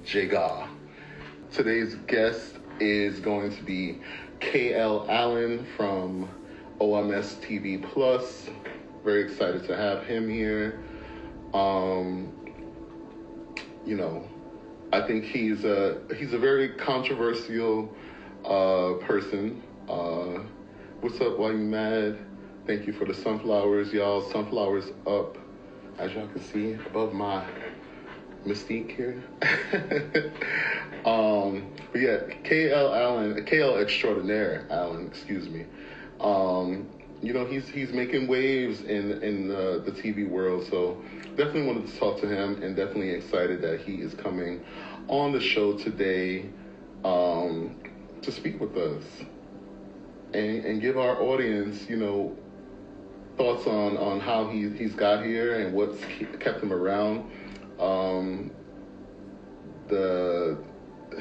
Jaga. Today's guest is going to be KL Allen from OMSTVPLUS. Very excited to have him here. I think he's a very controversial person. What's up, Why You Mad? Thank you for the sunflowers, y'all. Sunflowers up, as y'all can see, above my mystique here. But yeah, KL Xtraordinaire Allen, excuse me. He's making waves in the TV world, so definitely wanted to talk to him, and definitely excited that he is coming on the show today to speak with us and give our audience, thoughts on how he's got here and what's kept him around.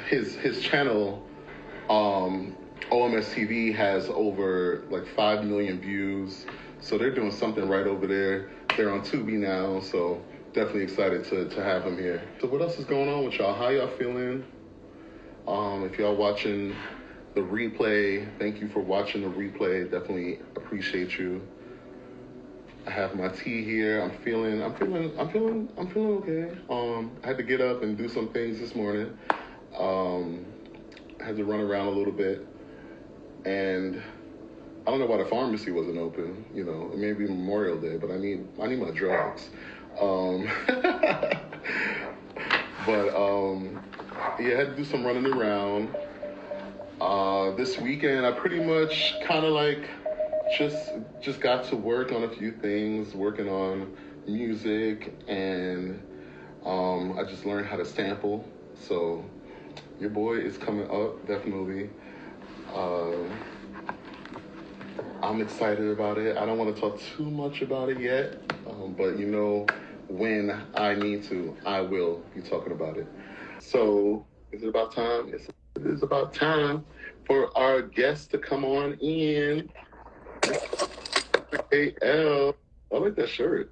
His channel, OMSTV, has over like 5 million views, so they're doing something right over there. They're on Tubi now, so definitely excited to have him here. So what else is going on with y'all? How y'all feeling? If y'all watching the replay, thank you for watching the replay. Definitely appreciate you. I have my tea here. I'm feeling okay. I had to get up and do some things this morning. I had to run around a little bit, and I don't know why the pharmacy wasn't open. It may be Memorial Day, but I need my drugs. I had to do some running around. This weekend, I pretty much kind of like just got to work on a few things, working on music, and I just learned how to sample. So your boy is coming up, definitely. I'm excited about it. I don't want to talk too much about it yet, but when I need to, I will be talking about it. So is it about time? It is about time for our guest to come on in. KL. I like that shirt.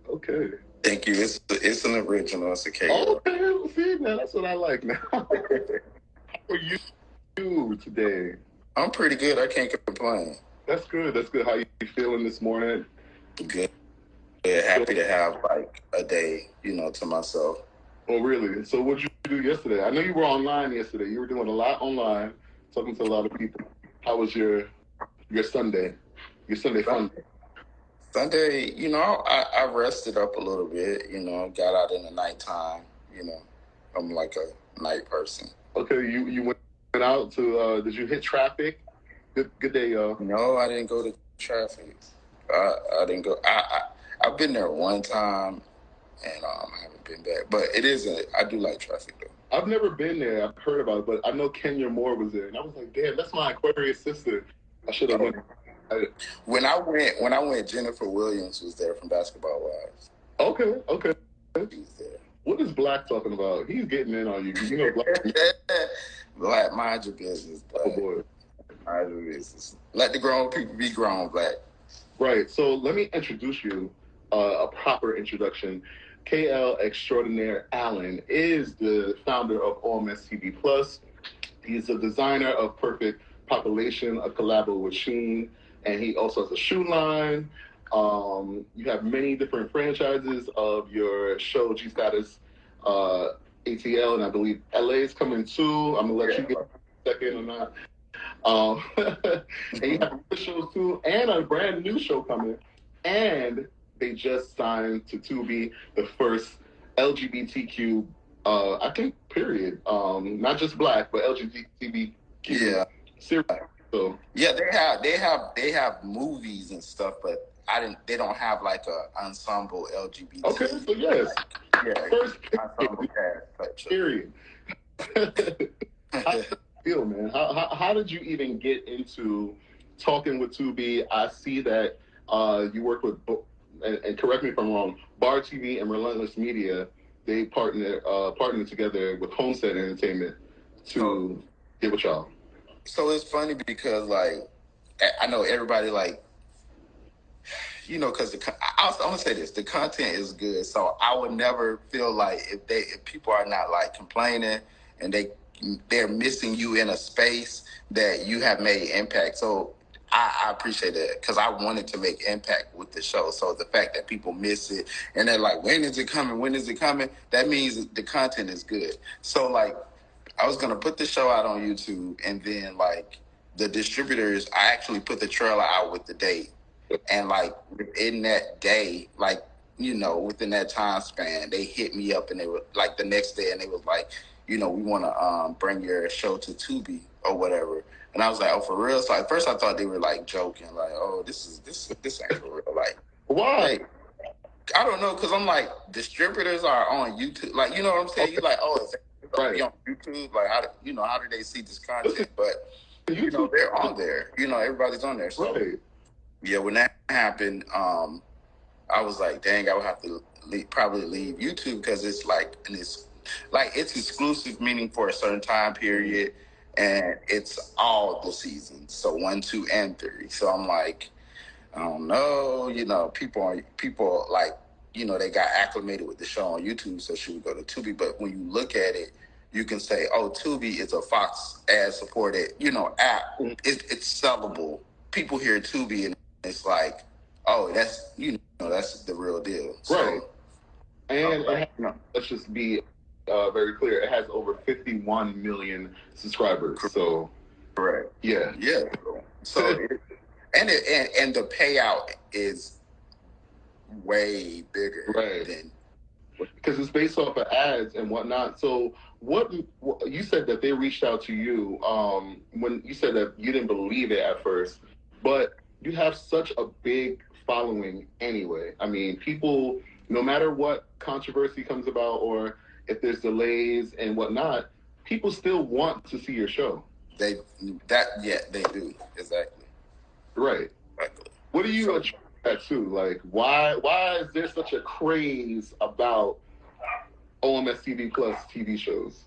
Okay. Thank you. It's an original. It's a KL. Okay, see, man, that's what I like now. How are you today? I'm pretty good. I can't complain. That's good. How you feeling this morning? Good. Yeah, happy to have like a day, to myself. Oh, really? So what'd you do yesterday? I know you were online yesterday. You were doing a lot online, talking to a lot of people. How was your Sunday? Your Sunday fun day? Sunday, I rested up a little bit, got out in the nighttime, I'm like a night person. Okay, you went out to, did you hit traffic? Good day, y'all. No, I didn't go to traffic. I didn't go. I've been there one time, and I haven't been back. But I do like traffic, though. I've never been there. I've heard about it, but I know Kenya Moore was there, and I was like, damn, that's my Aquarius sister. I should have went. When I went, Jennifer Williams was there from Basketball Wives. Okay. She's there. What is Black talking about? He's getting in on you. Black. Black, mind your business, Black. Oh, boy. Mind your business. Let the grown people be grown, Black. Right. So let me introduce you, a proper introduction. KL Xtraordinaire Allen is the founder of OMSTVPLUS. He's a designer of Perfect Population, a collabo with Shein, and he also has a shoe line. You have many different franchises of your show, G Status, ATL, and I believe LA is coming too. I'm gonna let you get a second on that. And you have other shows too, and a brand new show coming. And they just signed to Tubi, the first LGBTQ, I think, period. Not just Black, but LGBTQ. Yeah. Series. So yeah, they have movies and stuff, but they don't have like a ensemble LGBT. Okay, so yes. Yeah. First ensemble cast period. How do you feel, man? How did you even get into talking with Tubi? I see that you work with, and correct me if I'm wrong, Bar TV and Relentless Media. They partnered together with Homestead Entertainment to get with y'all. So it's funny because, like, I know everybody, like, you know, because I'm gonna say this: the content is good, so I would never feel like if people are not like complaining and they're missing you in a space that you have made impact. So I appreciate that because I wanted to make impact with the show. So the fact that people miss it and they're like, when is it coming? When is it coming? That means the content is good. So like, I was gonna put the show out on YouTube, and then like the distributors, I actually put the trailer out with the date, and like within that day, like you know, within that time span, they hit me up and they were like the next day, and they was like, you know, we want to bring your show to Tubi or whatever. And I was like, oh, for real? So at first I thought they were like joking, like, oh, this ain't for real. Like, Why? Like, I don't know, because I'm like, distributors are on YouTube. Like, you know what I'm saying? Okay. You like, oh, it's Right. on YouTube. Like, how do they see this content? But you know, they're on there. You know, everybody's on there. So Right. yeah, when that happened, I was like, dang, I would have to probably leave YouTube because it's like, and it's exclusive, meaning for a certain time period, and it's all the seasons, so 1, 2, and 3. So I'm like, I don't know, you know, people like, you know, they got acclimated with the show on YouTube, so should we go to Tubi? But when you look at it, you can say, oh, Tubi is a Fox ad supported, you know, app. It's sellable. People hear Tubi and it's like, oh, that's, you know, that's the real deal. Right. So, and like, let's just be very clear. It has over 51 million subscribers. So, correct. Yeah. So, and the payout is way bigger, Right. than Because it's based off of ads and whatnot. So, what you said that they reached out to you when you said that you didn't believe it at first, but you have such a big following anyway. I mean, people, no matter what controversy comes about or if there's delays and whatnot, people still want to see your show. They do, exactly. Right. Exactly. What do you attribute that to? Like, why is there such a craze about OMSTV Plus TV shows?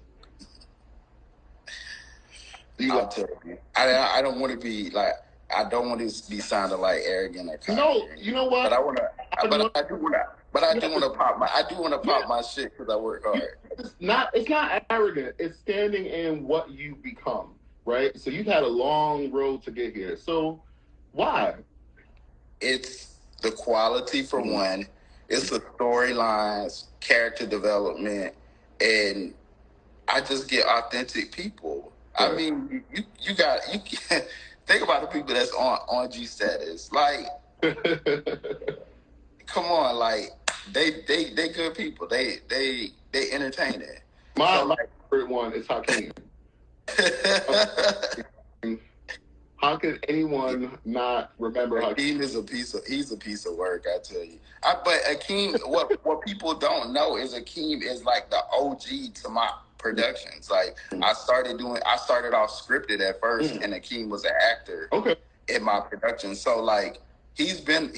I'll tell you. I don't want to be like, I don't want to be sounding like arrogant or cocky. No, you know what? But I do want to pop my shit because I work hard. It's not arrogant. It's standing in what you become, right? So you've had a long road to get here. So why? It's the quality for one. It's the storylines, character development, and I just get authentic people. Right. I mean, you can't think about the people that's on G status. Like, come on, like they good people. They entertaining. My favorite one is Hakeem. How can anyone not remember Hakeem? He's a piece of work, I tell you. But Hakeem, what people don't know is Hakeem is like the OG to my productions. Like I started off scripted at first, and Hakeem was an actor in my production. So like he's been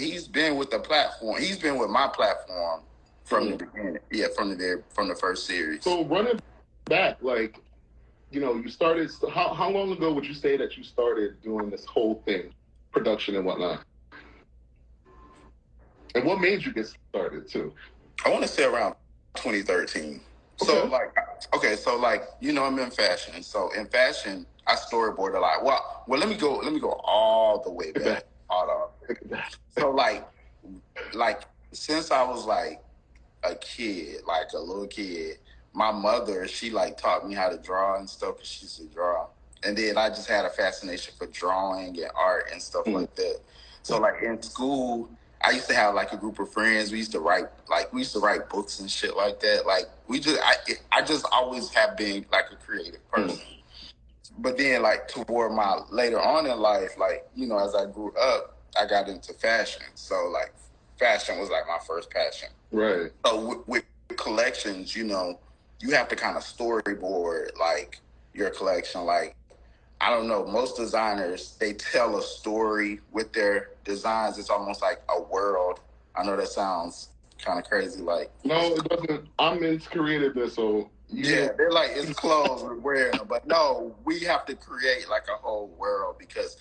with the platform. He's been with my platform from the beginning. Yeah, from the first series. So running back, like, you know, you started. How long ago would you say that you started doing this whole thing, production and whatnot? And what made you get started too? I want to say around 2013. So like, you know, I'm in fashion. So in fashion, I storyboard a lot. Well, let me go all the way back. So like since I was like a kid, like a little kid, my mother, she like taught me how to draw and stuff because she used to draw. And then I just had a fascination for drawing and art and stuff like that. So like in school, I used to have like a group of friends. We used to write books and shit like that. Like I just always have been like a creative person. But then like toward my later on in life, like, you know, as I grew up, I got into fashion. So like fashion was like my first passion. Right. So with collections, you know, you have to kind of storyboard like your collection. Like, I don't know, most designers, they tell a story with their designs. It's almost like a world. I know that sounds kind of crazy. Like, no, it doesn't. I'm into creativeness, so yeah, they're like, it's clothes we're wearing them. But no, we have to create like a whole world because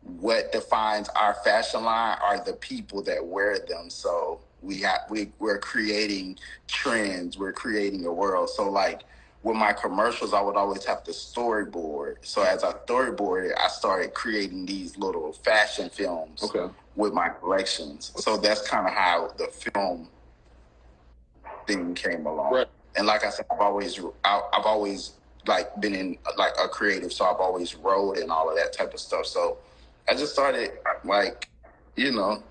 what defines our fashion line are the people that wear them. So we're creating trends, we're creating a world. So like with my commercials, I would always have to storyboard. So as I storyboarded, I started creating these little fashion films with my collections. So that's kind of how the film thing came along. Right. And like I said, I've always like been in like a creative, so I've always wrote and all of that type of stuff. So I just started like,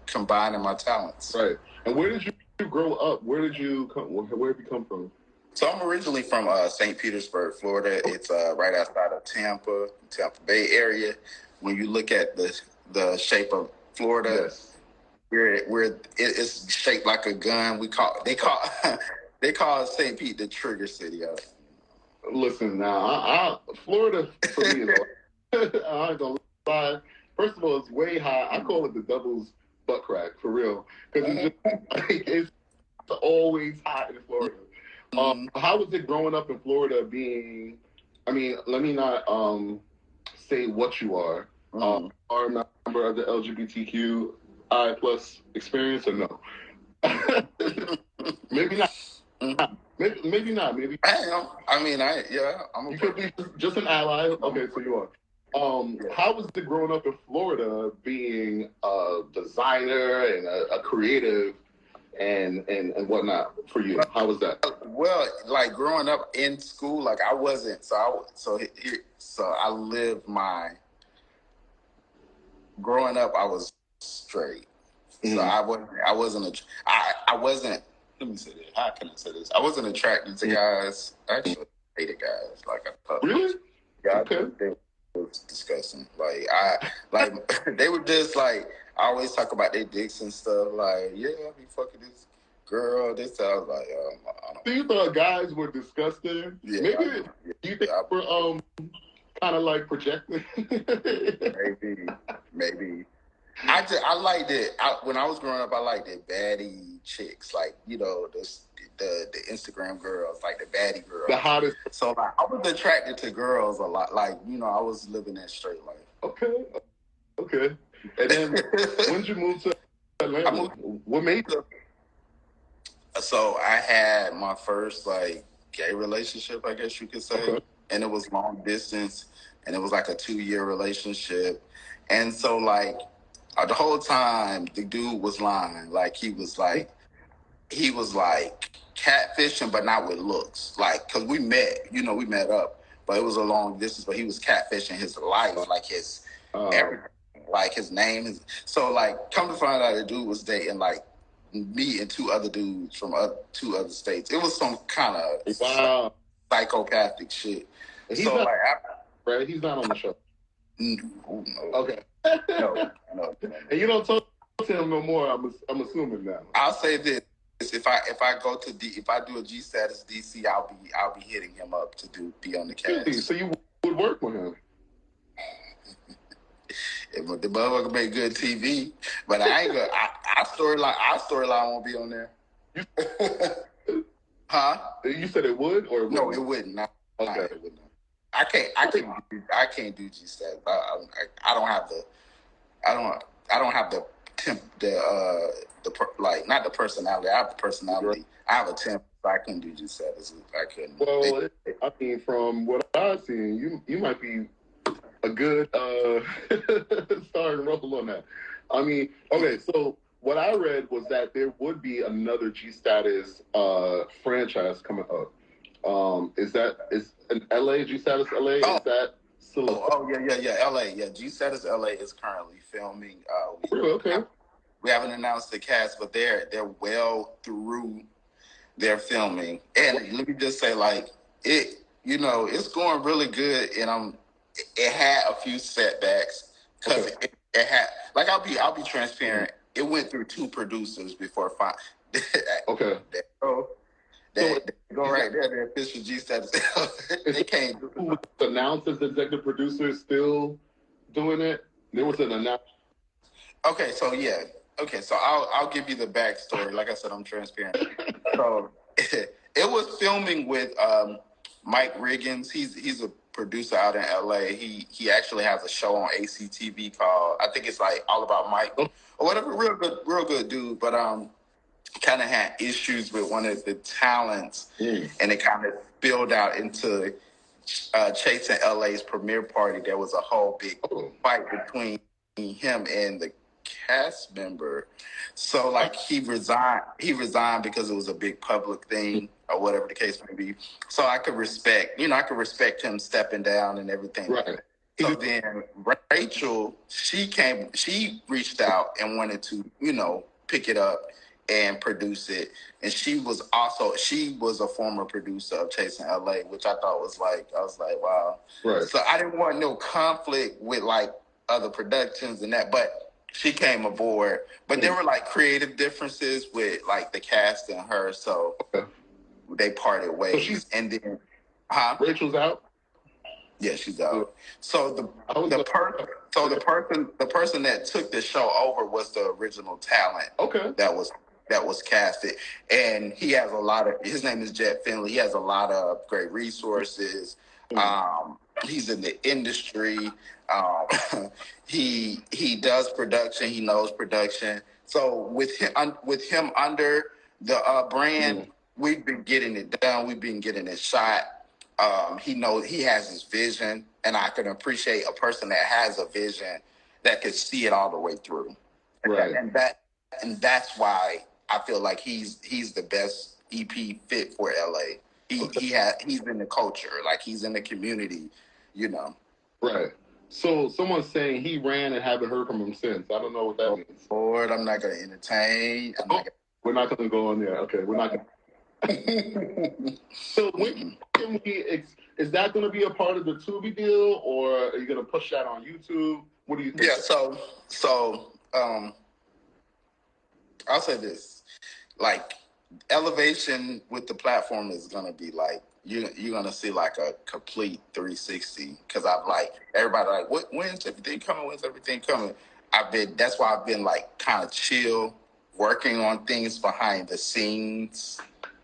combining my talents. Right. And where did you grow up? Where did you come? Where have you come from? So I'm originally from St. Petersburg, Florida. It's right outside of Tampa Bay area. When you look at the shape of Florida, Yes. It's shaped like a gun. They call St. Pete the trigger city of it. Listen now, Florida for me is I ain't gonna lie. First of all, it's way high. I call it the devil's butt crack for real because it's always hot in Florida. How was it growing up in Florida? Being, I mean, let me not say what you are. Are a member of the LGBTQI plus experience or no? Maybe not. Maybe not. Maybe I am. I mean, I'm. You could be just an ally. Okay, so you are. How was it growing up in Florida, being a designer and a creative and whatnot for you? How was that? Well, like growing up in school, like I wasn't. So I lived my. Growing up, I was straight. So I wasn't. Let me say this. How can I say this? I wasn't attracted to guys. Actually, I hated guys. Like I thought. Really? Yeah, they was disgusting. Like they were just like, I always talk about their dicks and stuff. Like, yeah, I be fucking this girl. This I was like, I don't. So you thought guys were disgusting? Yeah. Maybe do you think we're kind of like projecting? Maybe. I liked it. When I was growing up, I liked it baddie chicks, like the Instagram girls, like the baddie girls, The hottest. So like, I was attracted to girls a lot. Like I was living that straight life. Okay. And then when did you move to Atlanta? What made you? So I had my first like gay relationship, I guess you could say, and it was long distance, and it was like a 2-year relationship, and so like. The whole time the dude was lying. Like he was like catfishing, but not with looks. Like, cause we met up, but it was a long distance. But he was catfishing his life, like his everything, like his name. So like, come to find out, the dude was dating like me and 2 other dudes from 2 other states. It was some kind of psychopathic shit. He's so not, like, right? He's not on the show. No. Okay. No. And you don't talk to him no more. I'm assuming now. I'll say this: if I do a G status DC, I'll be hitting him up to be on the cast. Really? So you would work with him? If the motherfucker make good TV, but I ain't gonna. Our storyline won't be on there. Huh? You said it would, or it no, it wouldn't. No, okay. It wouldn't. I can't do G status. I don't have not the personality. I have the personality. Right. I have a temp. I couldn't do G status. I couldn't. Well, I mean, from what I've seen, you might be a good starring role on that. I mean, okay, so what I read was that there would be another G status franchise coming up. Is an LA G status LA? Oh. Is that still? Yeah, LA. Yeah, G status LA is currently filming. We haven't announced the cast, but they're well through their filming. And let me just say, like it's going really good. And it had a few setbacks because it had, like, I'll be transparent. It went through 2 producers before Okay. They go right there. The official G status. They can't. Who was announced as the executive producer still doing it? There was an announcement. Okay, so I'll give you the backstory. Like I said, I'm transparent. So it was filming with Mike Riggins. He's producer out in LA. He actually has a show on ACTV called, I think it's like All About Mike or whatever. Real good dude. But kind of had issues with one of the talents, and it kind of spilled out into Chase and LA's premiere party. There was a whole big fight between him and the cast member. So like he resigned because it was a big public thing or whatever the case may be. So I could respect him stepping down and everything. Right. So then Rachel, she reached out and wanted to, pick it up and produce it. And she was a former producer of Chasing LA, which I thought was like, I was like, wow. Right. So I didn't want no conflict with like other productions and that, but she came aboard. But there were like creative differences with like the cast and her, so they parted ways. And then Rachel's out? Yeah, she's out. So the person that took the show over was the original talent. Okay. That was casted, and he has his name is Jet Finley. He has a lot of great resources. He's in the industry. He does production. He knows production. So with him under the brand, we've been getting it done. We've been getting it shot. He has his vision, and I can appreciate a person that has a vision that could see it all the way through. Right. And that's why I feel like he's the best EP fit for LA. He's in the culture, like he's in the community, Right. So someone's saying he ran and haven't heard from him since. I don't know what that means. Lord, I'm not going to entertain. We're not going to go on there. Okay, we're not going to. So when can is that going to be a part of the Tubi deal, or are you going to push that on YouTube? What do you think? Yeah, so I'll say this. Like, elevation with the platform is going to be like, you're going to see like a complete 360, because I'm like, everybody like, when's everything coming? That's why I've been like kind of chill, working on things behind the scenes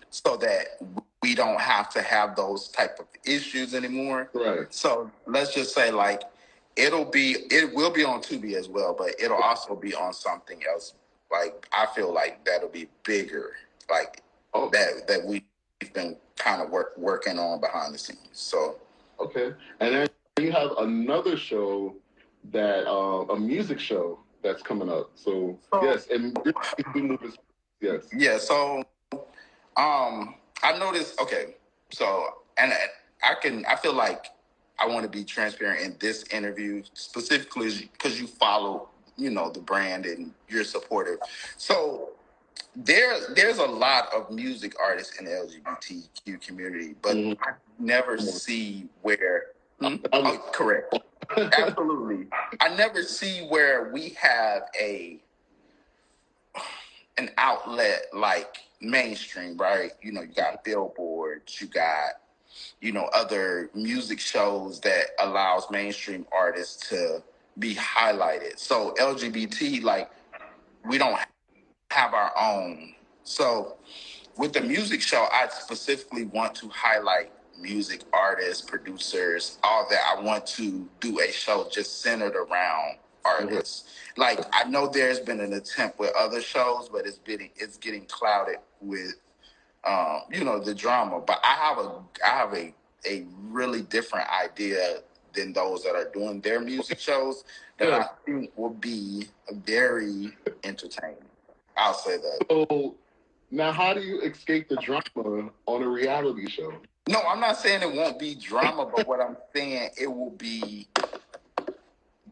so that we don't have to have those type of issues anymore. Right. So let's just say like, it will be on Tubi as well, but it'll also be on something else. Like, I feel like that'll be bigger, like that we've been kind of working on behind the scenes. So okay, and then you have another show that a music show that's coming up. So yes, and yes, yeah. So I noticed. Okay, so and I feel like I want to be transparent in this interview specifically because you follow, the brand and you're supportive. So there's a lot of music artists in the LGBTQ community, but I never see where. Correct. Absolutely. I never see where we have an outlet like mainstream, right? You got billboards, you got, other music shows that allows mainstream artists to be highlighted. So LGBT, like, we don't have our own. So with the music show, I specifically want to highlight music artists, producers, all that. I want to do a show just centered around artists. Like, I know there's been an attempt with other shows, but it's getting clouded with the drama. But I have a really different idea than those that are doing their music shows that I think will be very entertaining. I'll say that. So now, how do you escape the drama on a reality show? No, I'm not saying it won't be drama, but what I'm saying, it will be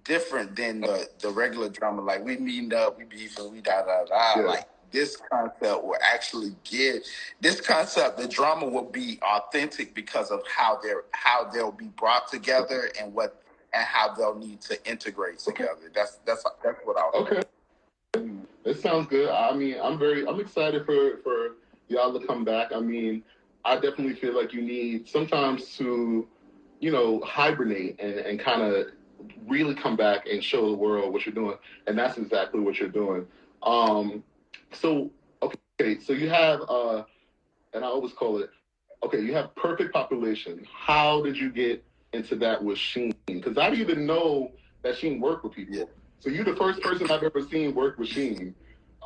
different than the regular drama. Like, we meeting up, we beefing, we da-da-da. Yeah. Like, this concept will actually the drama will be authentic because of how they'll be brought together and how they'll need to integrate together. That's what I'll say. Okay. It sounds good. I mean, I'm excited for y'all to come back. I mean, I definitely feel like you need sometimes to, hibernate and kind of really come back and show the world what you're doing. And that's exactly what you're doing. So you have, and I always call it, you have Perfect Population. How did you get into that was Shein, because I didn't even know that Shein worked with people. Yeah. So you're the first person I've ever seen work with Shein.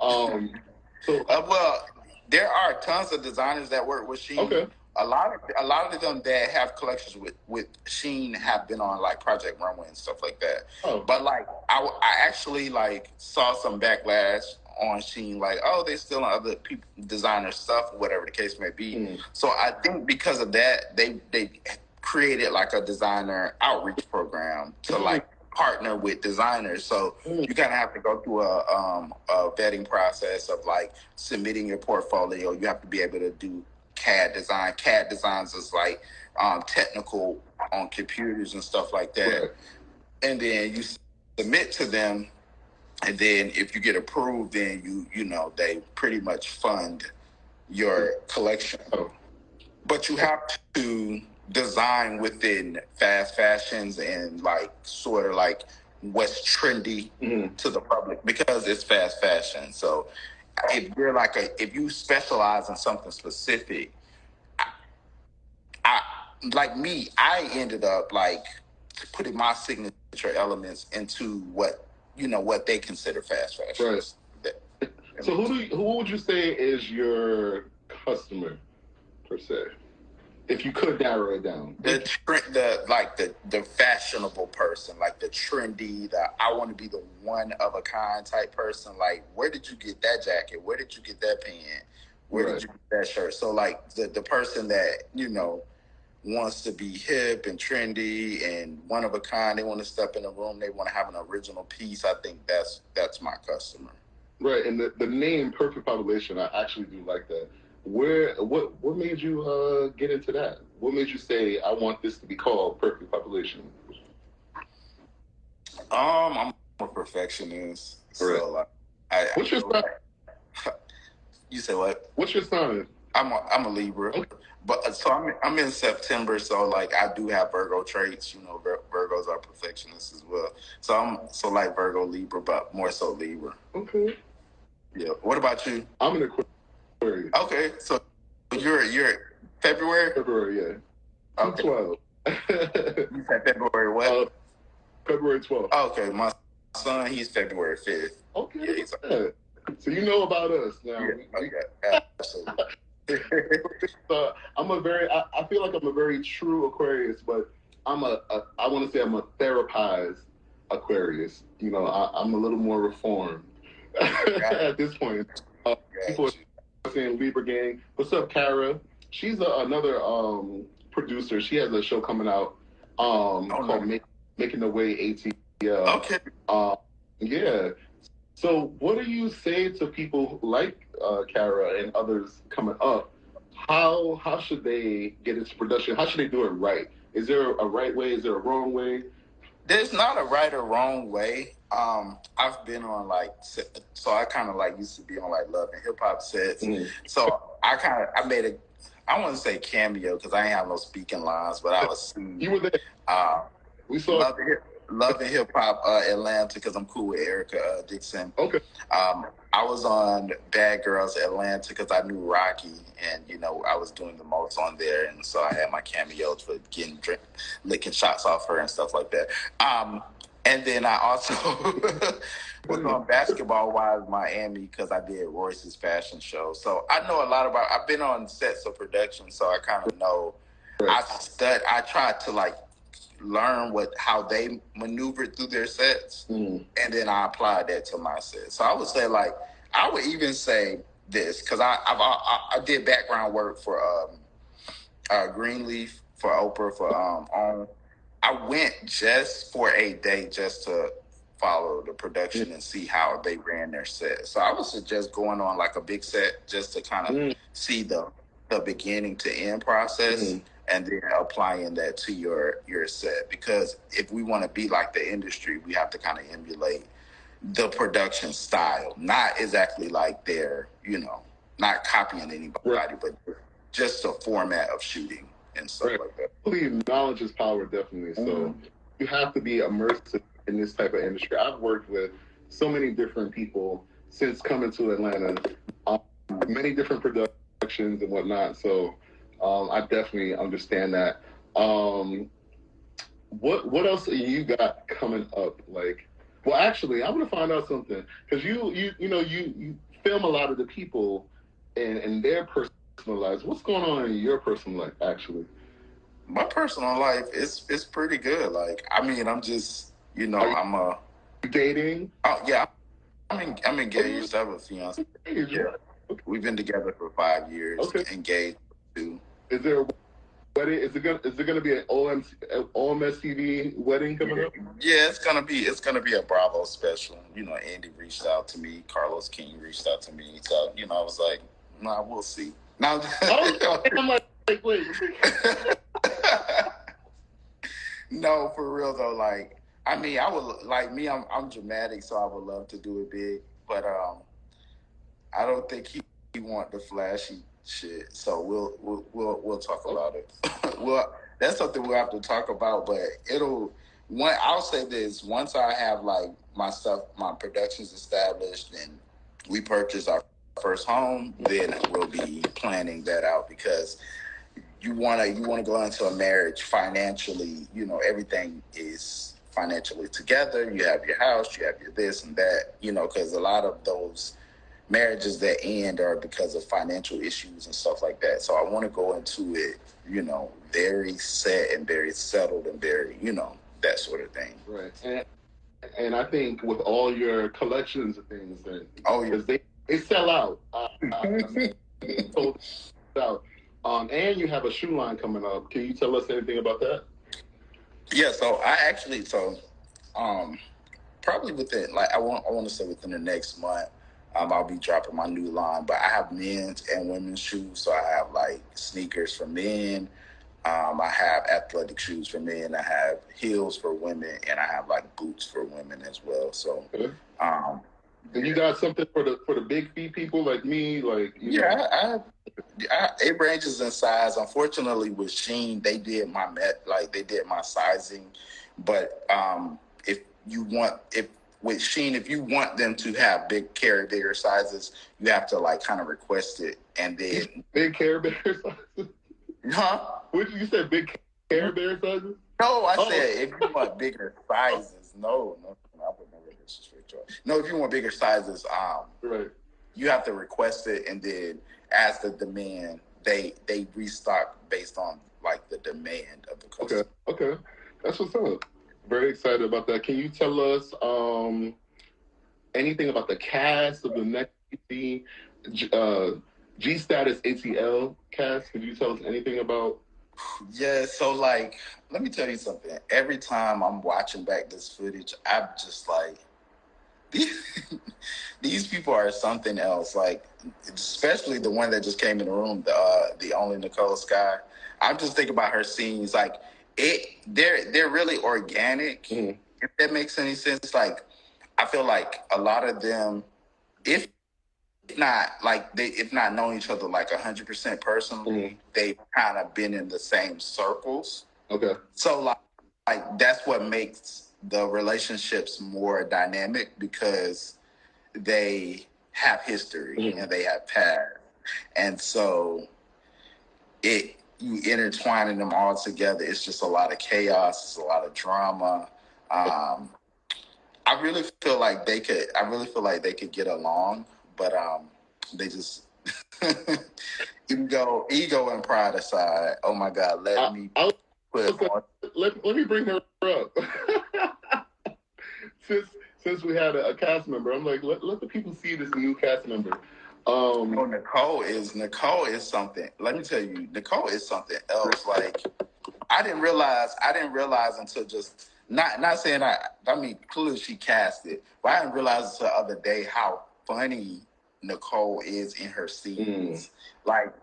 Well, there are tons of designers that work with Shein. Okay. A lot of them that have collections with Shein have been on like Project Runway and stuff like that. Oh. But like I actually like saw some backlash on Shein, like, oh, they still on other people designer stuff, whatever the case may be. So I think because of that, they created like a designer outreach program to like partner with designers. So you kind of have to go through a vetting process of like submitting your portfolio. You have to be able to do CAD design. CAD designs is like technical on computers and stuff like that. Right. And then you submit to them, and then if you get approved, then you know they pretty much fund your collection. Oh. But you have to design within fast fashions and like sort of like what's trendy to the public, because it's fast fashion. So if you're like if you specialize in something specific, I like me, I ended up like putting my signature elements into what they consider fast fashion. Right. So who would you say is your customer per se, if you could narrow it down? The fashionable person, like the trendy, I want to be the one of a kind type person. Like, where did you get that jacket? Where did you get that pant? Where did you get that shirt? So like the person that wants to be hip and trendy and one of a kind. They want to step in a room. They want to have an original piece. I think that's my customer. Right, and the name Perfect Population, I actually do like that. What made you get into that? What made you say, I want this to be called Perfect Population? I'm a perfectionist. Right. So what's your sign? You say what? What's your sign? I'm a Libra. Okay. But so I'm in September, so like I do have Virgo traits. Virgos are perfectionists as well. So I'm like Virgo, Libra, but more so Libra. Okay. Yeah. What about you? I'm an Aquarius. Okay, so you're February? February, yeah. Okay. 12. You said February what? February 12th. Okay, my son, he's February 5th. Okay. Yeah, so you know about us now. Yeah, okay. Absolutely. I feel like I'm a very true Aquarius, but I want to say I'm a therapized Aquarius. I'm a little more reformed at this point. People are saying Libra gang. What's up, Kara? She's another producer. She has a show coming out called Making the Way ATL. Okay. Yeah. So what do you say to people like Kara and others coming up? How should they get into production? How should they do it right? Is there a right way? Is there a wrong way? There's not a right or wrong way. I've been on so I kind of like used to be on like Love and Hip Hop sets. So I made I wouldn't say cameo because I ain't have no speaking lines, but I was. You were there. We saw Love and Hip Hop Atlanta because I'm cool with Erica Dixon. Okay. I was on Bad Girls Atlanta because I knew Rocky, and I was doing the most on there, and so I had my cameos for licking shots off her and stuff like that. And then I also was on Basketball Wives Miami because I did Royce's fashion show. So I know a lot about. I've been on sets of production, so I kind of know. I tried to learn how they maneuvered through their sets, and then I applied that to my set. So I would say I would even say this because I did background work for Greenleaf, for Oprah, for OWN. I went just for a day just to follow the production and see how they ran their set. So I would suggest going on a big set just to kind of see the beginning to end process. And then applying that to your set. Because if we want to be like the industry, we have to kind of emulate the production style. Not exactly like their, not copying anybody, but just a format of shooting and stuff like that. I believe knowledge is power, definitely. So you have to be immersed in this type of industry. I've worked with so many different people since coming to Atlanta, many different productions and whatnot. So I definitely understand that. what else you got coming up? Like, well, actually, I want to find out something because you film a lot of the people and their personal lives. What's going on in your personal life, actually? My personal life is pretty good. Like, I mean, I'm just, Are you I'm a dating? oh yeah, I'm engaged. I have a fiance. Okay. Yeah, we've been together for 5 years. Okay. Engaged too. Is there a wedding? Is it gonna be an OMSTV wedding coming up? Yeah, it's gonna be a Bravo special. Andy reached out to me, Carlos King reached out to me, so I was like, nah, we'll see. Now, I'm like, wait. No, for real though. Like, I mean, I would like me. I'm dramatic, so I would love to do it big, but I don't think he want the flashy shit. So we'll talk about it. Well, that's something we'll have to talk about. But I'll say this: once I have like my stuff, my productions established, and we purchase our first home, then we'll be planning that out because you wanna go into a marriage financially. Everything is financially together. You have your house, you have your this and that. Because a lot of those marriages that end are because of financial issues and stuff like that. So I want to go into it, very set and very settled and very, that sort of thing. Right. And I think with all your collections of things, Oh, yeah. because they sell out. Sold out. And you have a shoe line coming up. Can you tell us anything about that? Yeah. So probably within, like, I want to say within the next month, I'll be dropping my new line. But I have men's and women's shoes. So I have like sneakers for men. I have athletic shoes for men. I have heels for women, and I have like boots for women as well. So, Okay. And you got something for the big feet people like me, like it ranges in size. Unfortunately, with Shein, they did they did my sizing. But with Shein, if you want them to carry bigger sizes, you have to like kind of request it, and then big Care Bear sizes. Huh? What did you say? Big Care Bear sizes? No, I said if you want bigger sizes. No, I would never disrespect you. No, if you want bigger sizes, right, you have to request it, and then as the demand, they restock based on like the demand of the customer. Okay, that's what's up. Very excited about that. Can you tell us anything about the cast of the next G Status ATL cast? Could you tell us anything about? Yeah, so like, let me tell you something. Every time I'm watching back this footage, I'm just like, these people are something else. Like, especially the one that just came in the room, the only Nicole Sky. I'm just thinking about her scenes. Like, they're really organic. Mm-hmm. If that makes any sense. Like, I feel like a lot of them, if not knowing each other like 100% personally, mm-hmm. they've kind of been in the same circles. Okay. So like that's what makes the relationships more dynamic because they have history, mm-hmm. and they have past, and so you intertwining them all together. It's just a lot of chaos. It's a lot of drama. I really feel like they could get along, but they just ego and pride aside. Oh my God, let me bring her up. since we had a cast member, I'm like, let the people see this new cast member. Nicole is something. Let me tell you, Nicole is something else. Like, I didn't realize until just not saying I mean, clearly she cast it, but I didn't realize until the other day how funny Nicole is in her scenes. Like,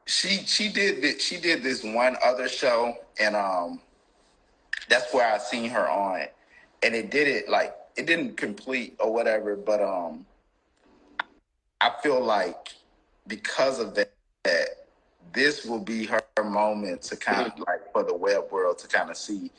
she did this one other show, and that's where I seen her on, and it didn't complete or whatever, but I feel like because of that, this will be her moment to kind of like for the web world to kind of see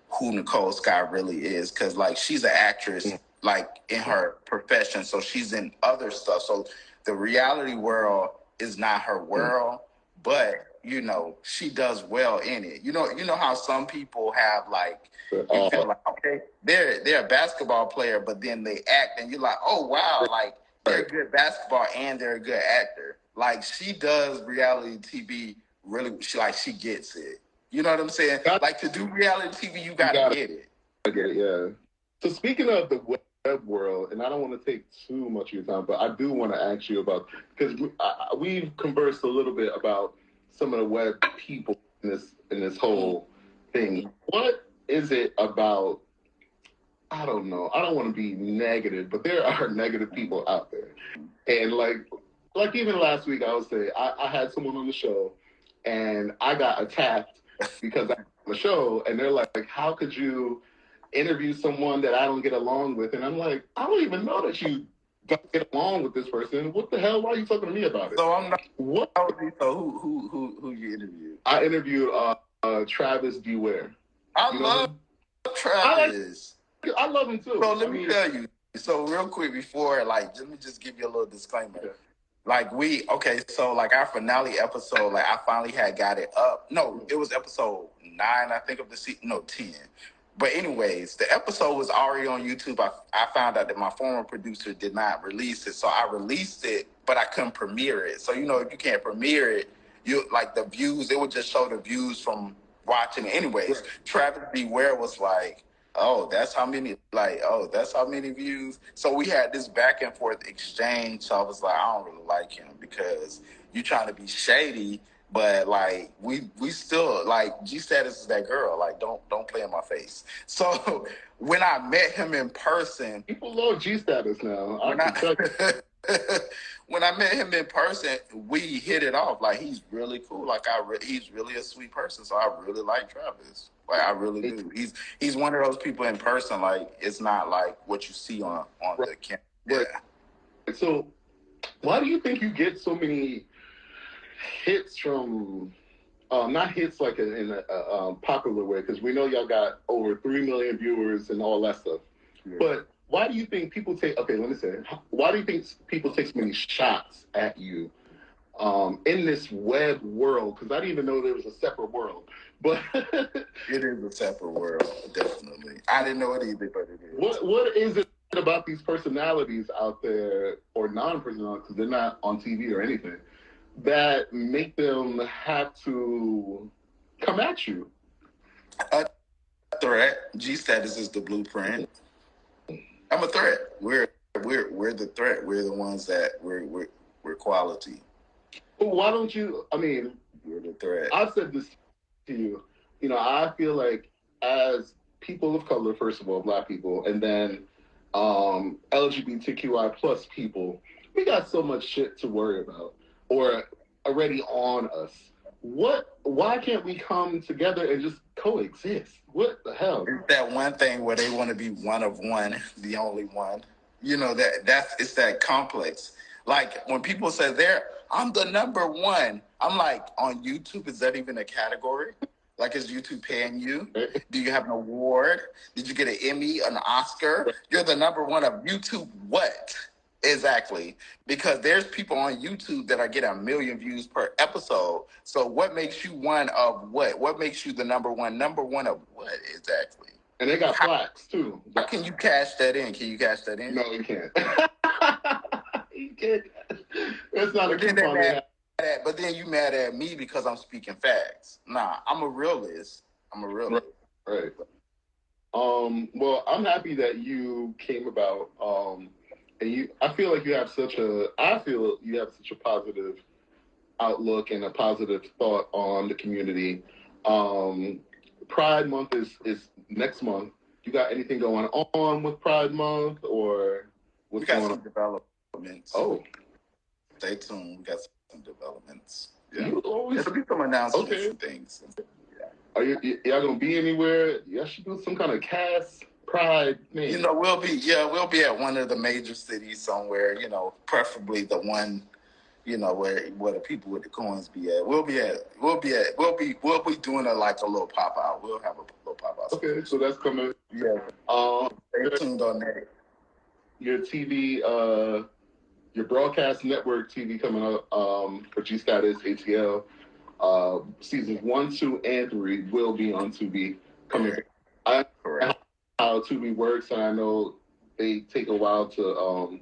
who Nicole Sky really is, because like she's an actress like in her profession, so she's in other stuff. So the reality world is not her world, but you know, she does well in it. You know how some people have like, you feel like, okay, they're a basketball player, but then they act and you're like, oh wow, like they're a good basketball and they're a good actor. Like she does reality TV really, she gets it. You know what I'm saying? Like to do reality TV, you gotta get it. Okay, yeah. So speaking of the web world, and I don't want to take too much of your time, but I do want to ask you about, because we've conversed a little bit about some of the web people in this whole thing. What is it about? I don't know. I don't want to be negative, but there are negative people out there, and like even last week, I would say I had someone on the show, and I got attacked because I was on the show, and they're like, "How could you interview someone that I don't get along with?" And I'm like, I don't even know that you don't get along with this person. What the hell? Why are you talking to me about it? So I'm not. What? So who you interviewed? I interviewed Travis Beware. I love Travis. I love him too. So let me tell you. So real quick before, like, let me just give you a little disclaimer. Yeah. Like so like our finale episode, like I finally had got it up. No, it was episode 9, I think, of the season. No, 10. But anyways, the episode was already on YouTube. I found out that my former producer did not release it. So I released it, but I couldn't premiere it. So, you know, if you can't premiere it, you like the views, it would just show the views from watching it. Anyways, right. Travis Beware was like, that's how many views. So we had this back and forth exchange. So I was like, I don't really like him because you trying to be shady. But like we still like G Status is that girl. Like don't play in my face. So when I met him in person, people love G Status now. When I met him in person, we hit it off. Like he's really cool. Like he's really a sweet person. So I really like Travis. Like I really do. He's one of those people in person. Like it's not like what you see on the camera. Yeah. Right. So why do you think you get so many hits from, not hits like in a popular way, because we know y'all got over 3 million viewers and all that stuff. Yeah. But why do you think people why do you think people take so many shots at you in this web world? Because I didn't even know there was a separate world. But it is a separate world, definitely. I didn't know it either, but it is. What is it about these personalities out there, or non-personalities, because they're not on TV or anything, that make them have to come at you? A threat. G Status is the blueprint. I'm a threat. We're the threat. We're the ones that we're quality. Well, why don't you? I mean, we're the threat. I've said this to you. You know, I feel like as people of color, first of all, Black people, and then LGBTQI plus people, we got so much shit to worry about, or already on us. Why can't we come together and just coexist? What the hell? It's that one thing where they want to be one of one, the only one. You know, it's that complex. Like when people say I'm the number one, I'm like, on YouTube, is that even a category? Like, is YouTube paying you? Do you have an award? Did you get an Emmy, an Oscar? You're the number one of YouTube what? Exactly. Because there's people on YouTube that are getting 1 million views per episode. So what makes you one of what? What makes you the number one? Number one of what exactly? And they got plaques too. How can you cash that in? Can you cash that in? No, you can't. You can't. That's not a coupon. But then you mad at me because I'm speaking facts. Nah, I'm a realist. Right. Well, I'm happy that you came about. And I feel like you have such a positive outlook and a positive thought on the community. Pride Month is next month. You got anything going on with Pride Month, or what's going on? We got some developments. Oh, stay tuned. We got some developments. Yeah. There'll be some announcements and things. Yeah. Are y'all gonna be anywhere? Y'all should do some kind of cast Pride thing. You know, we'll be at one of the major cities somewhere. You know, preferably the one, you know, where the people with the coins be at. We'll be doing a little pop out. We'll have a little pop out. Okay, so that's coming. Yeah. Stay tuned on that. Your TV, your broadcast network TV coming up for G Status ATL. Seasons 1, 2, and 3 will be on Tubi coming. I know how Tubi works, and I know they take a while to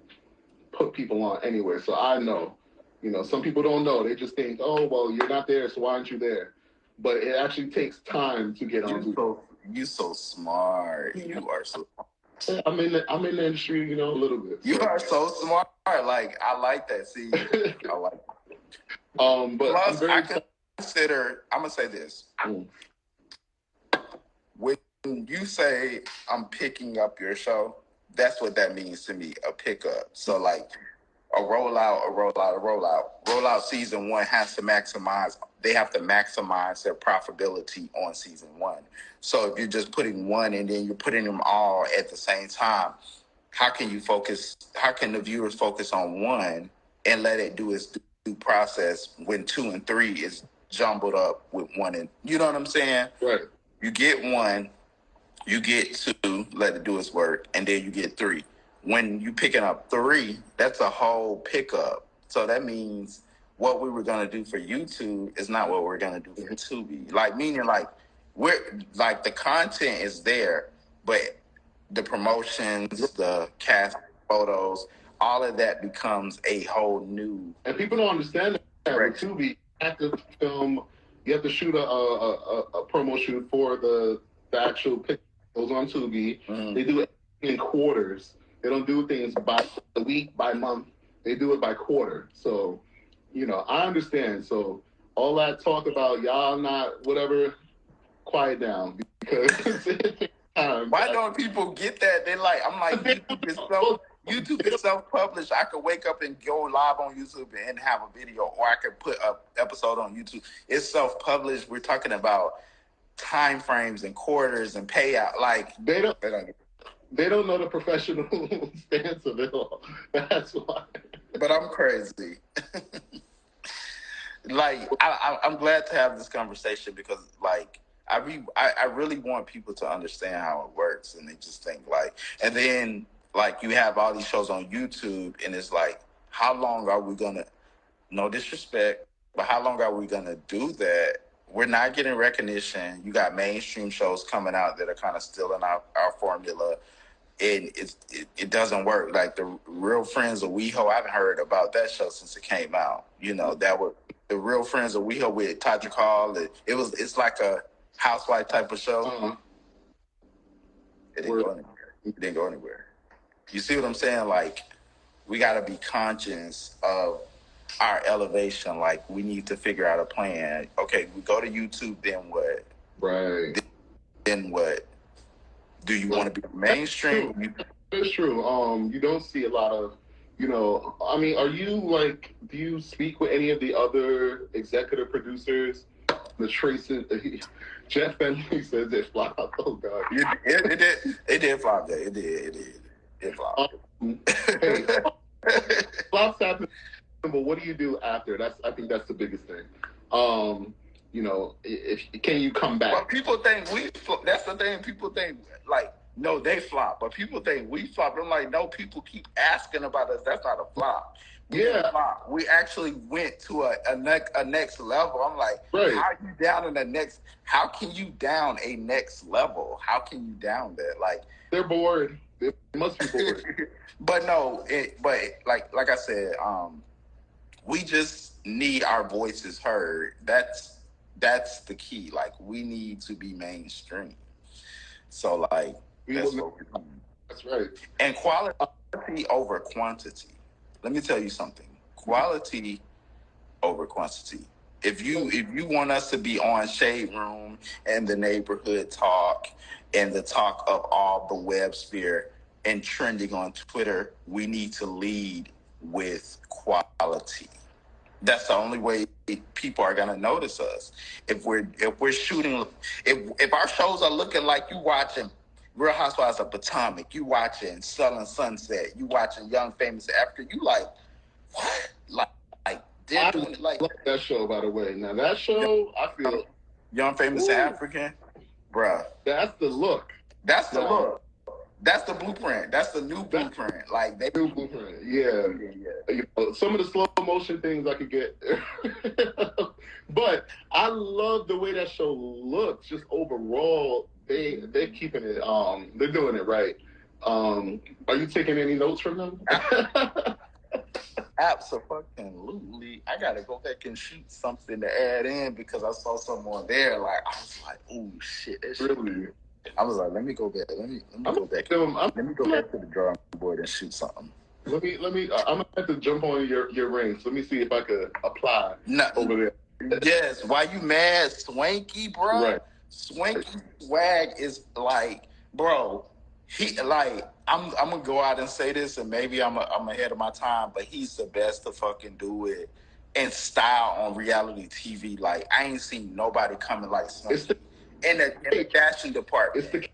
put people on anywhere. So I know, some people don't know. They just think, oh, well, you're not there, so why aren't you there? But it actually takes time to get on. You so smart. You are so. I'm in the industry, a little bit. You are so smart. Like, I like that. See, I like it. But plus, I'm gonna say this. When you say I'm picking up your show, that's what that means to me, a pickup. So like a rollout. Rollout season 1 has to maximize. They have to maximize their profitability on season 1. So if you're just putting one and then you're putting them all at the same time, how can you focus? How can the viewers focus on one and let it do its due process when 2 and 3 is jumbled up with 1 and, you know what I'm saying? Right. You get 1, you get 2, let it do its work, and then you get 3. When you picking up 3, that's a whole pickup. So that means what we were gonna do for YouTube is not what we're gonna do for Tubi. Like, meaning like we're like the content is there, but the promotions, the cast photos, all of that becomes a whole new. And people don't understand that with Tubi, you have to film, you have to shoot a promo shoot for the actual picture goes on Tubi. Mm-hmm. They do it in quarters. They don't do things by the week, by month. They do it by quarter. So, I understand. So all that talk about y'all not whatever, quiet down, because why don't people get that? They like, I'm like, YouTube is self-published. I could wake up and go live on YouTube and have a video, or I could put an episode on YouTube. It's self-published. We're talking about time frames and quarters and payout. Like they don't know the professional stance of it all. That's why. But I'm crazy. Like, I'm glad to have this conversation because, like, I really want people to understand how it works, and they just think, like, and then, like, you have all these shows on YouTube, and it's like, how long are we gonna, no disrespect, but how long are we gonna do that? We're not getting recognition. You got mainstream shows coming out that are kind of stealing our formula. And it doesn't work. Like the Real Friends of WeHo, I haven't heard about that show since it came out. That was the Real Friends of WeHo with Tadra Call. It's like a housewife type of show. Uh-huh. It didn't go anywhere. You see what I'm saying? Like, we got to be conscious of our elevation. Like, we need to figure out a plan. Okay, we go to YouTube, then what? Right. Then what? Do you want to be mainstream? It's true. You don't see a lot of, I mean, do you speak with any of the other executive producers? The Tracy, Jeff Bentley says it flopped. Oh God. It did flop. It flopped. Hey, flops happen, but what do you do after? I think that's the biggest thing. Can you come back? But people think that's the thing. People think, like, no, they flop. But people think we flop. I'm like, no, people keep asking about us. That's not a flop. We actually went to a next level. I'm like, right. How are you down in the next? How can you down a next level? How can you down that? Like, they're bored. They must be bored. But no, like I said, we just need our voices heard. That's the key. Like, we need to be mainstream. So, like, that's what we're doing. That's right. And quality over quantity. Let me tell you something. Quality over quantity. If you want us to be on Shade Room and the Neighborhood Talk and the talk of all the web sphere and trending on Twitter, we need to lead with quality. That's the only way people are gonna notice us. If we're shooting, if our shows are looking like you watching Real Housewives of Potomac, you watching Selling Sunset, you watching Young Famous Africa, you like, what? Like they're doing it like love that show, by the way. Now that show, I feel Young Famous African, bruh. That's the look. That's the look. That's the blueprint. That's the new blueprint. Like they New blueprint. Yeah. You know, some of the slow motion things I could get, but I love the way that show looks. Just overall, they're keeping it. They're doing it right. Are you taking any notes from them? Absolutely. I gotta go back and shoot something to add in because I saw someone there. Like I was like, oh shit, that shit. Really? I was like, let me go back. Let me go back. Let me go back to the drawing board and shoot something. Let me. I'm gonna have to jump on your rings. Let me see if I could apply over there. Yes. Why you mad, Swanky, bro? Right. Swanky swag is like, bro. He like. I'm gonna go out and say this, and maybe I'm ahead of my time, but he's the best to fucking do it in style on reality TV. Like I ain't seen nobody coming like Swanky. In the fashion department. It's the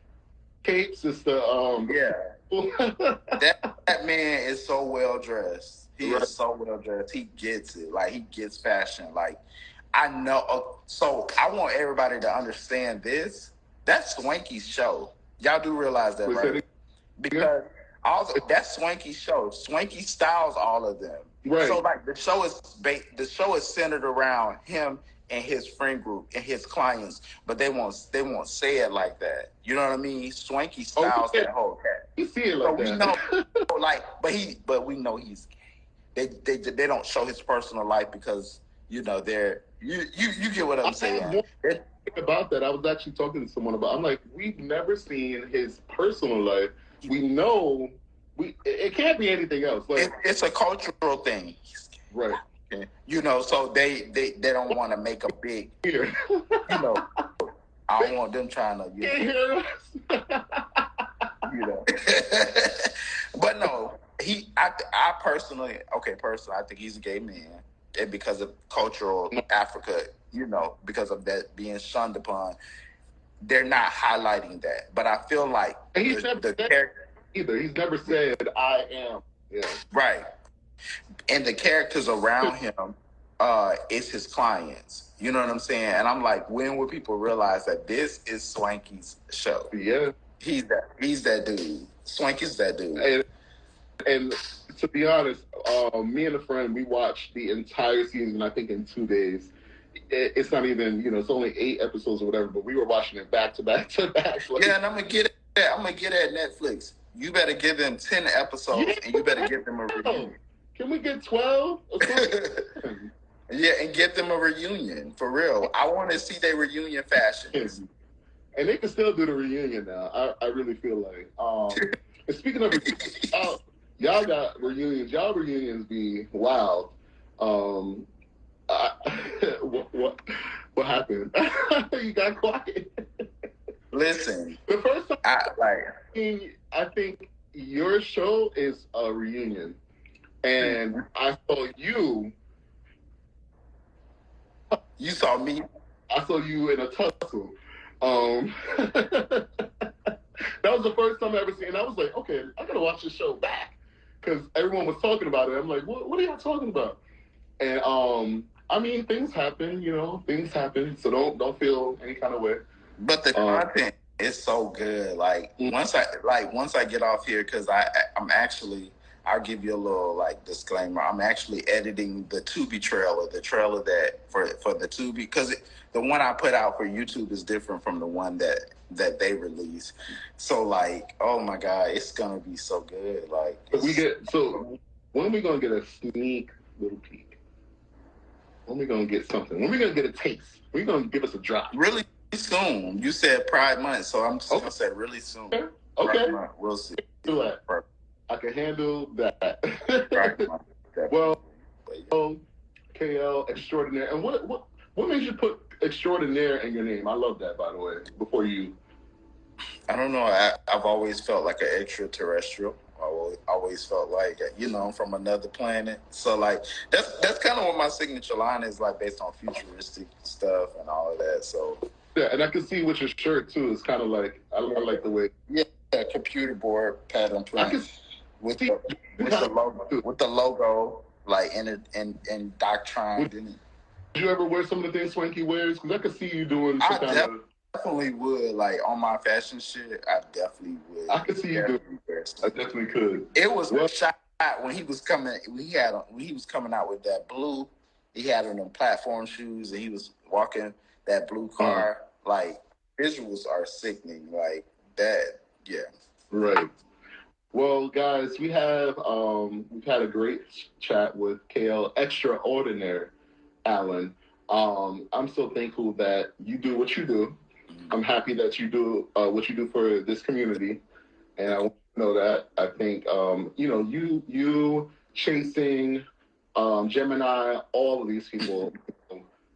capes, it's the that man is so well dressed. He is so well dressed. He gets it. Like he gets fashion. Like I know. So I want everybody to understand this. That's Swanky's show. Y'all do realize that, right? Because that's Swanky's show. Swanky styles all of them. Right. So like the show is centered around him and his friend group and his clients, but they won't say it like that. You know what I mean? Swanky styles that whole cat. You see it like that. We know, but we know he's gay. They don't show his personal life because you know you get what I'm saying. About that, I was actually talking to someone about. I'm like, we've never seen his personal life. We know it can't be anything else. Like it's a cultural thing, right? You know, so they don't want to make a big, you know, I don't want them trying to, you know. But no, I personally, I think he's a gay man, and because of cultural Africa, you know, because of that being shunned upon, they're not highlighting that. But I feel like he's never said character either. He's never said I am. Yeah. Right. And the characters around him is his clients. You know what I'm saying? And I'm like, when will people realize that this is Swanky's show? Yeah. He's that dude. Swanky's that dude. And to be honest, me and a friend, we watched the entire season, I think, in 2 days. It's not even, you know, it's only 8 episodes or whatever, but we were watching it back to back to back. Like, yeah, and I'm gonna get it at Netflix. You better give them 10 episodes, and you better give them a reunion. Can we get 12? Yeah, and get them a reunion for real. I want to see their reunion fashions. And they can still do the reunion now. I really feel like. And speaking of y'all got reunions. Y'all reunions be wild. What happened? You got quiet. Listen, the first time I think your show is a reunion, and I saw you. You saw me. I saw you in a tussle. That was the first time I ever seen. And I was like, okay, I gotta watch this show back because everyone was talking about it. I'm like, what are y'all talking about? And I mean, things happen, you know, so don't feel any kind of way. But the content is so good. Like once I get off here, because I'm actually, I'll give you a little like disclaimer. I'm actually editing the Tubi trailer, the trailer that for the Tubi, because the one I put out for YouTube is different from the one that they release. So like, oh my God, it's gonna be so good. Like when are we gonna get a sneak little peek? When are we gonna get something? When are we gonna get a taste? When are you gonna give us a drop? Really soon. You said Pride Month, so I'm just gonna say really soon. Okay. We'll see. Do that. I can handle that. Well, KL Extraordinaire. And what made you put Extraordinaire in your name? I love that, by the way. Before you, I don't know. I've always felt like an extraterrestrial. I always felt like, you know, from another planet. So like that's kind of what my signature line is, like based on futuristic stuff and all of that. So yeah, and I can see with your shirt too. It's kind of like I like the way computer board pattern print with the logo like in doctrine. Did you ever wear some of the things Swanky wears? Because I could see you doing some kind of. definitely would, like, on my fashion shit, I definitely would. I could see you do. I definitely could. It was a shot when he was coming. When he was coming out with that blue. He had on them platform shoes, and he was walking that blue car. Like, visuals are sickening. Like that. Yeah. Right. Well, guys, we've had a great chat with KL Extraordinaire Allen. I'm so thankful that you do what you do. I'm happy that you do what you do for this community, and I want to know that. I think you chasing Gemini, all of these people,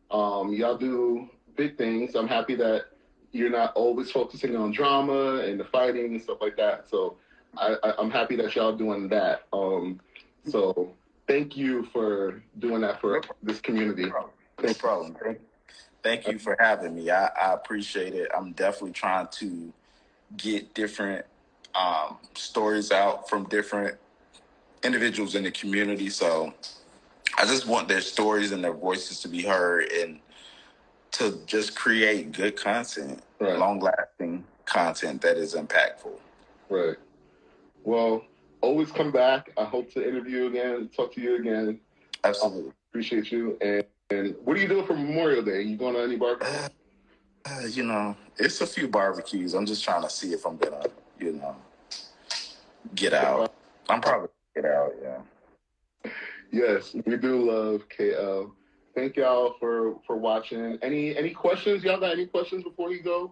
y'all do big things. I'm happy that you're not always focusing on drama and the fighting and stuff like that. So I'm happy that y'all doing that. So thank you for doing that for this community. No problem. Thank you for having me. I appreciate it. I'm definitely trying to get different stories out from different individuals in the community. So I just want their stories and their voices to be heard and to just create good content, long-lasting content that is impactful. Right. Well, always come back. I hope to interview you again, talk to you again. Absolutely. Appreciate you. And what are you doing for Memorial Day? You going to any barbecues? It's a few barbecues. I'm just trying to see if I'm gonna, get out. I'm probably gonna get out, yeah. Yes, we do love KL. Thank y'all for watching. Any questions? Y'all got any questions before you go?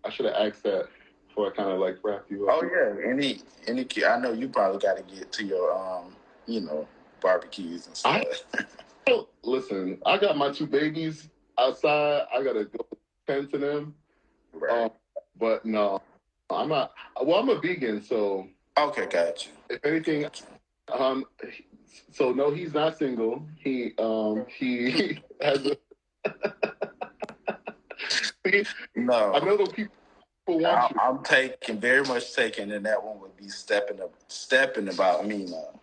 I should have asked that before I kind of like wrap you up. Oh yeah, any. I know you probably got to get to your barbecues and stuff. Listen, I got my 2 babies outside. I gotta go tend to them. Right. But no, I'm not. Well, I'm a vegan, so. Okay, got you. If anything, so no, he's not single. He has a. No, I know the people want you. I'm very much taking, and that one would be stepping about me now.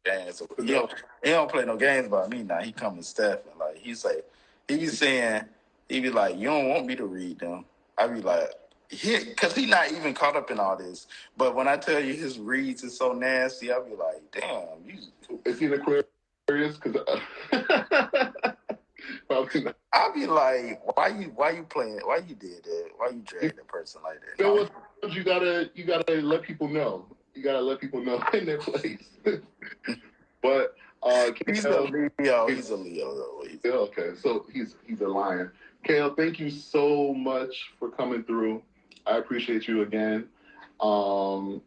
Games. He don't play no games about me now. He coming stepping. Like he be saying, he be like, you don't want me to read them. I be like, because he not even caught up in all this. But when I tell you his reads is so nasty, I be like, damn, is he an Aquarius? Because probably not. I be like, why you playing? Why you did that? Why you dragged a person like that? You know what? You gotta let people know. You gotta let people know in their place. But he's a Leo. He's a Leo. Okay, so he's a lion. KL, thank you so much for coming through. I appreciate you again.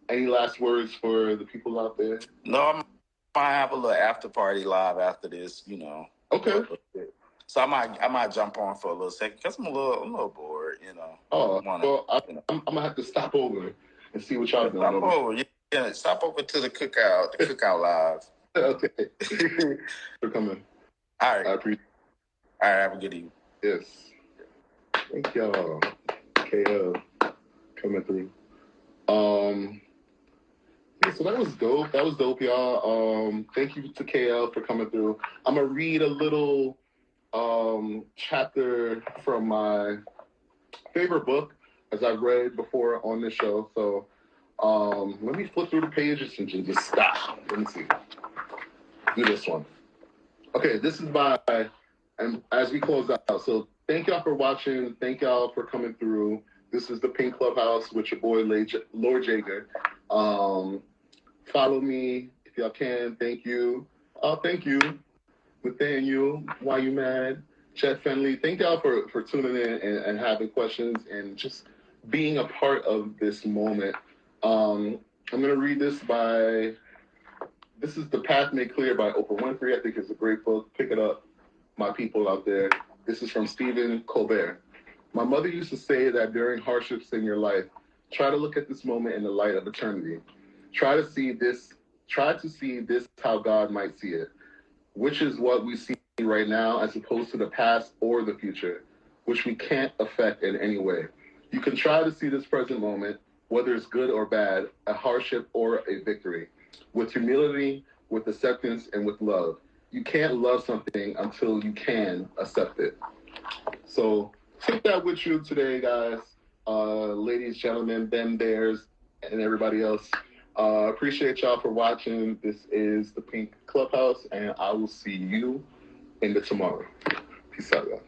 Any last words for the people out there? No, I might have a little after party live after this. Okay. So I might jump on for a little second because I'm a little bored. Oh, I'm gonna have to stop over and see what y'all doing. Stop over to the cookout live. Okay. For coming. All right. I appreciate it. All right, have a good evening. Yes. Thank y'all. KL coming through. So that was dope. That was dope, y'all. Thank you to KL for coming through. I'm gonna read a little chapter from my favorite book, as I've read before on this show. So let me flip through the pages and just stop. Let me see. Do this one. Okay, this is and as we close out. So thank y'all for watching. Thank y'all for coming through. This is the Pink Clubhouse with your boy Lord Jager. Follow me if y'all can. Thank you. Thank you, Nathaniel. Why you mad? Chet Fenley. Thank y'all for tuning in and having questions and just being a part of this moment. I'm gonna read this This is The Path Made Clear by Oprah Winfrey. I think it's a great book. Pick it up, my people out there. This is from Stephen Colbert. My mother used to say that during hardships in your life, try to look at this moment in the light of eternity. Try to see this how God might see it, which is what we see right now as opposed to the past or the future, which we can't affect in any way. You can try to see this present moment, whether it's good or bad, a hardship or a victory, with humility, with acceptance, and with love. You can't love something until you can accept it. So take that with you today, guys. Ladies, gentlemen, Ben Bears, and everybody else. Appreciate y'all for watching. This is the Pink Clubhouse, and I will see you in the tomorrow. Peace out, y'all.